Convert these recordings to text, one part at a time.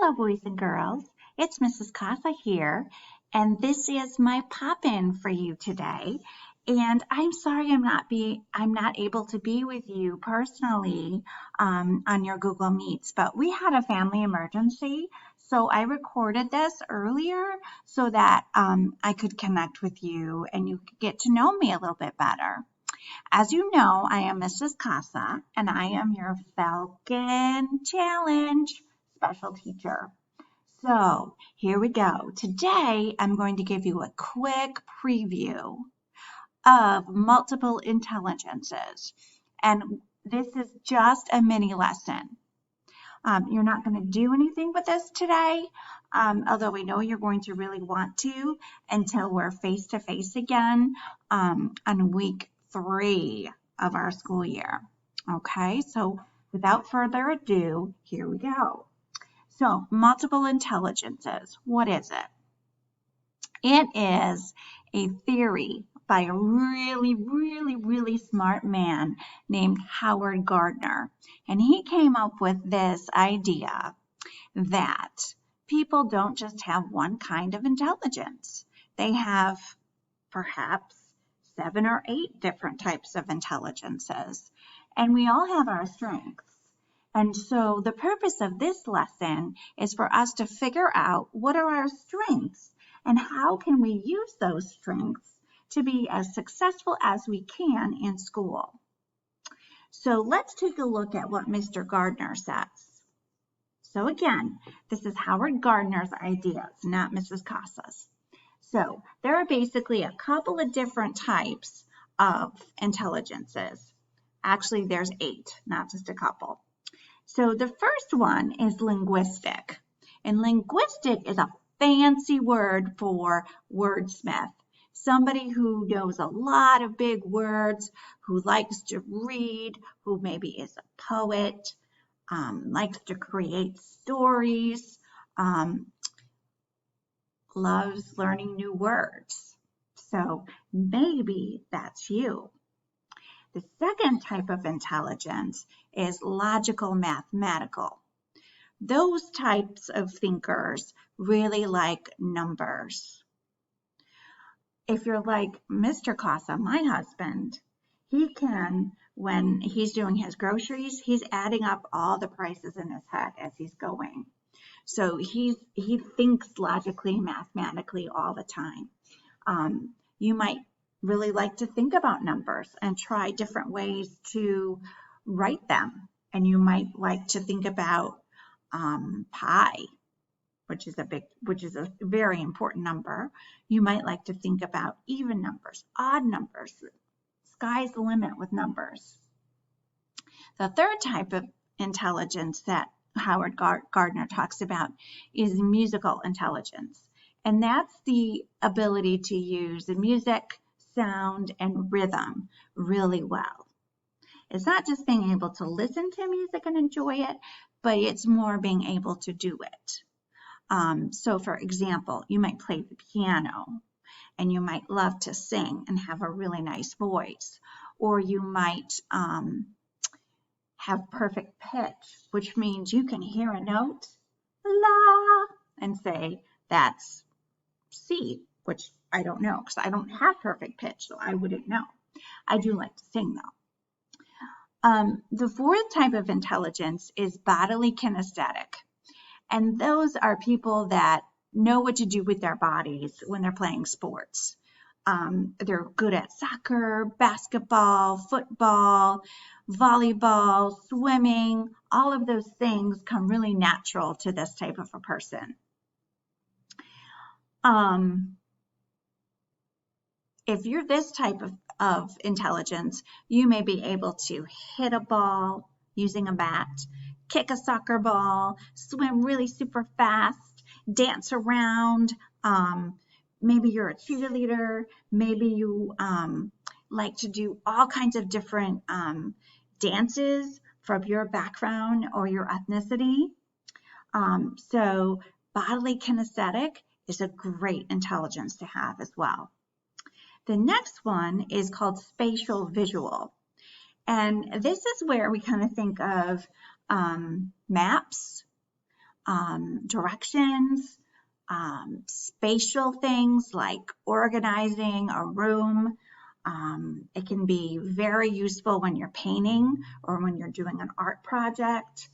Hello, boys and girls. It's Mrs. Casa here, and this is my pop-in for you today. And I'm sorry I'm not able to be with you personally on your Google Meets, but we had a family emergency, so I recorded this earlier so that I could connect with you and you could get to know me a little bit better. As you know, I am Mrs. Casa, and I am your Falcon Challenge special teacher. So here we go. Today, I'm going to give you a quick preview of multiple intelligences. And this is just a mini lesson. You're not going to do anything with this today, although I know you're going to really want to until we're face-to-face again on week 3 of our school year. Okay, so without further ado, here we go. So, multiple intelligences, what is it? It is a theory by a really smart man named Howard Gardner. And he came up with this idea that people don't just have one kind of intelligence. They have perhaps 7 or 8 different types of intelligences. And we all have our strengths. And so the purpose of this lesson is for us to figure out what are our strengths and how can we use those strengths to be as successful as we can in school. So let's take a look at what Mr. Gardner says. So again, this is Howard Gardner's ideas, not Mrs. Casa's. So there are basically a couple of different types of intelligences. Actually, there's 8, not just a couple. So the first one is linguistic. And linguistic is a fancy word for wordsmith. Somebody who knows a lot of big words, who likes to read, who maybe is a poet, likes to create stories, loves learning new words. So maybe that's you. The second type of intelligence is logical mathematical. Those types of thinkers really like numbers. If you're like Mr. Casa, my husband, he can, when he's doing his groceries, he's adding up all the prices in his head as he's going. So he thinks logically, mathematically all the time. You might really like to think about numbers and try different ways to write them. And you might like to think about pi, which is a very important number. You might like to think about even numbers, odd numbers. Sky's the limit with numbers. The third type of intelligence that Howard Gardner talks about is musical intelligence. And that's the ability to use the music, sound, and rhythm really well. It's not just being able to listen to music and enjoy it, but it's more being able to do it. So for example, you might play the piano and you might love to sing and have a really nice voice, or you might have perfect pitch, which means you can hear a note, la, and say that's C, which I don't know because I don't have perfect pitch, so I wouldn't know. I do like to sing though. The fourth type of intelligence is bodily kinesthetic. And those are people that know what to do with their bodies when they're playing sports. They're good at soccer, basketball, football, volleyball, swimming. All of those things come really natural to this type of a person. If you're this type of intelligence, you may be able to hit a ball using a bat, kick a soccer ball, swim really super fast, dance around. Maybe you're a cheerleader. Maybe you like to do all kinds of different dances from your background or your ethnicity. So bodily kinesthetic is a great intelligence to have as well. The next one is called spatial visual. And this is where we kind of think of maps, directions, spatial things like organizing a room. It can be very useful when you're painting or when you're doing an art project.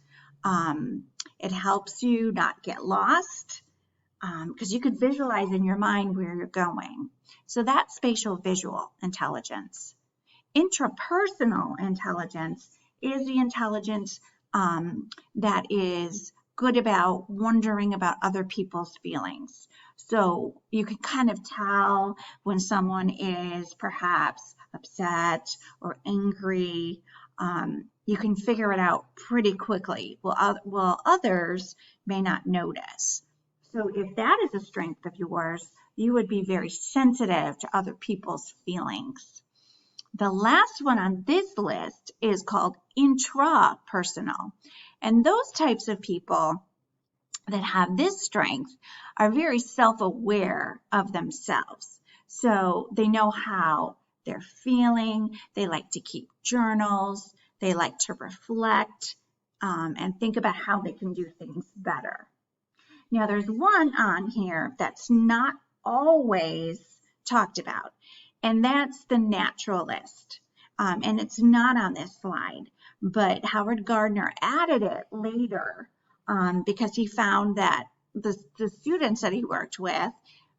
It helps you not get lost because you could visualize in your mind where you're going. So that's spatial visual intelligence. Intrapersonal intelligence is the intelligence that is good about wondering about other people's feelings. So you can kind of tell when someone is perhaps upset or angry. You can figure it out pretty quickly, while others may not notice. So if that is a strength of yours, you would be very sensitive to other people's feelings. The last one on this list is called intrapersonal. And those types of people that have this strength are very self-aware of themselves. So they know how they're feeling. They like to keep journals. They like to reflect and think about how they can do things better. Now, there's one on here that's not always talked about, and that's the naturalist. And it's not on this slide, but Howard Gardner added it later because he found that the students that he worked with,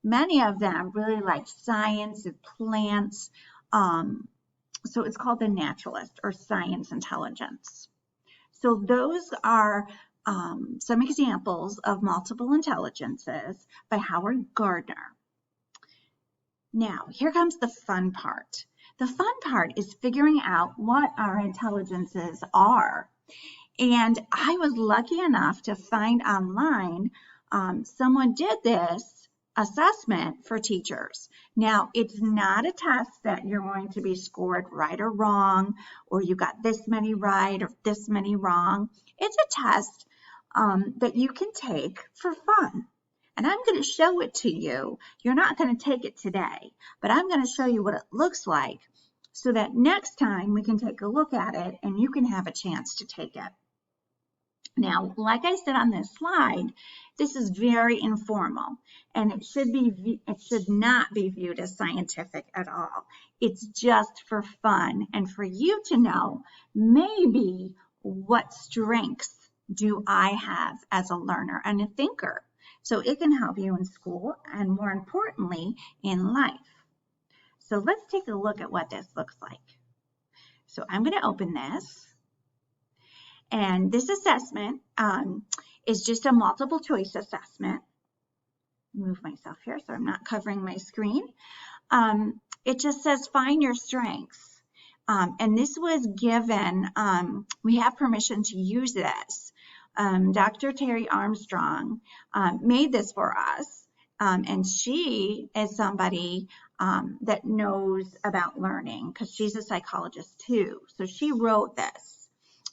many of them really liked science and plants. So it's called the naturalist or science intelligence. So those are some examples of multiple intelligences by Howard Gardner. Now, here comes the fun part. The fun part is figuring out what our intelligences are. And I was lucky enough to find online someone did this assessment for teachers. Now, it's not a test that you're going to be scored right or wrong, or you got this many right or this many wrong. It's a test that you can take for fun. And I'm going to show it to you. You're not going to take it today, but I'm going to show you what it looks like so that next time we can take a look at it and you can have a chance to take it. Now, like I said on this slide, this is very informal and it should not be viewed as scientific at all. It's just for fun and for you to know maybe what strengths do I have as a learner and a thinker. So it can help you in school and more importantly in life. So let's take a look at what this looks like. So I'm going to open this. And this assessment is just a multiple choice assessment. Move myself here so I'm not covering my screen. It just says find your strengths. And this was given, we have permission to use this. Dr. Terry Armstrong made this for us. And she is somebody that knows about learning because she's a psychologist too. So she wrote this.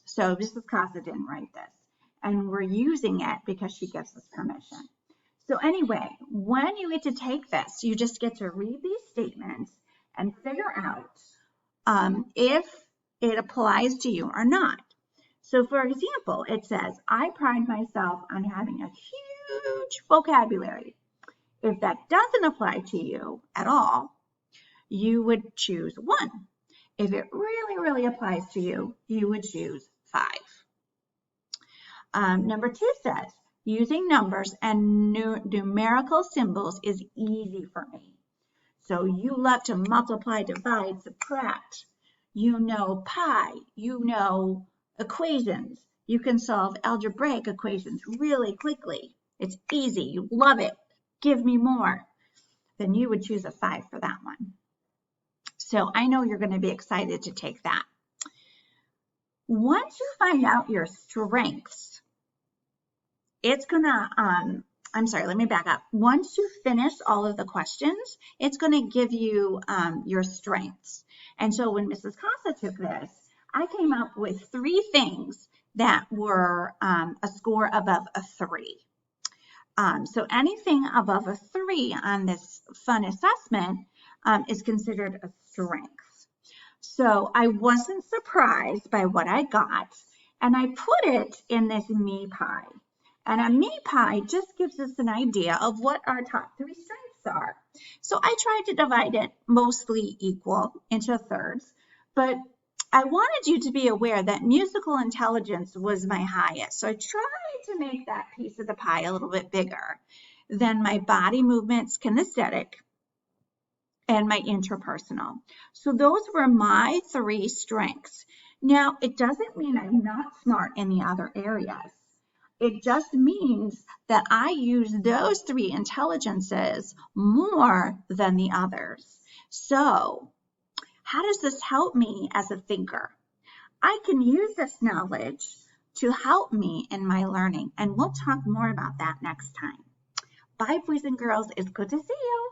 So Mrs. Casa didn't write this. And we're using it because she gives us permission. So anyway, when you get to take this, you just get to read these statements and figure out if it applies to you or not. So for example, it says, I pride myself on having a huge vocabulary. If that doesn't apply to you at all, you would choose 1. If it really, really applies to you, you would choose 5. Number 2 says, using numbers and numerical symbols is easy for me. So you love to multiply, divide, subtract. You know pi, you know equations. You can solve algebraic equations really quickly. It's easy, you love it. Give me more. Then you would choose a 5 for that one. So I know you're going to be excited to take that. Once you find out your strengths, it's going to, let me back up. Once you finish all of the questions, it's going to give you your strengths. And so when Mrs. Casa took this, I came up with 3 things that were a score above a 3. So anything above a 3 on this fun assessment is considered a strength. So I wasn't surprised by what I got, and I put it in this me pie. And a meat pie just gives us an idea of what our top 3 strengths are. So I tried to divide it mostly equal into thirds, but I wanted you to be aware that musical intelligence was my highest. So I tried to make that piece of the pie a little bit bigger than my body movements, kinesthetic, and my interpersonal. So those were my 3 strengths. Now, it doesn't mean I'm not smart in the other areas. It just means that I use those 3 intelligences more than the others. So, how does this help me as a thinker? I can use this knowledge to help me in my learning, and we'll talk more about that next time. Bye, boys and girls. It's good to see you.